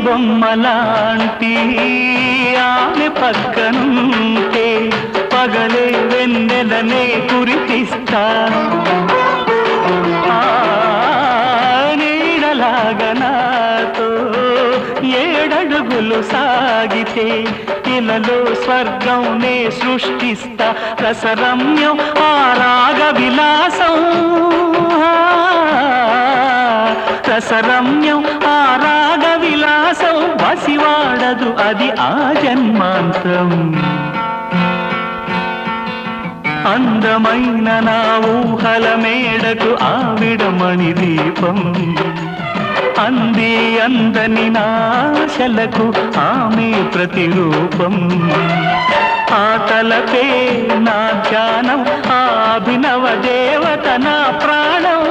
బొమ్మలాంటి ఆమె పక్కనుంటే పగలే వెన్నెలనే కురిపిస్తా నీడలాగా నాతో ఏడడుగులు సాగితే ఇలలో స్వర్గంనే సృష్టిస్తా రసరమ్యం ఆ రాగ విలాసం రసరమ్యం ఆ రాగ విలాసం వసివాడదు అది ఆ జన్మాంతం అందమైన నా ఊహల మేడకు ఆవిడమణి దీపం అంది అందని నాశలకు ఆమె ప్రతిరూపం ఆ తలపే నా ధ్యానం ఆ అభినవ దేవత నా ప్రాణం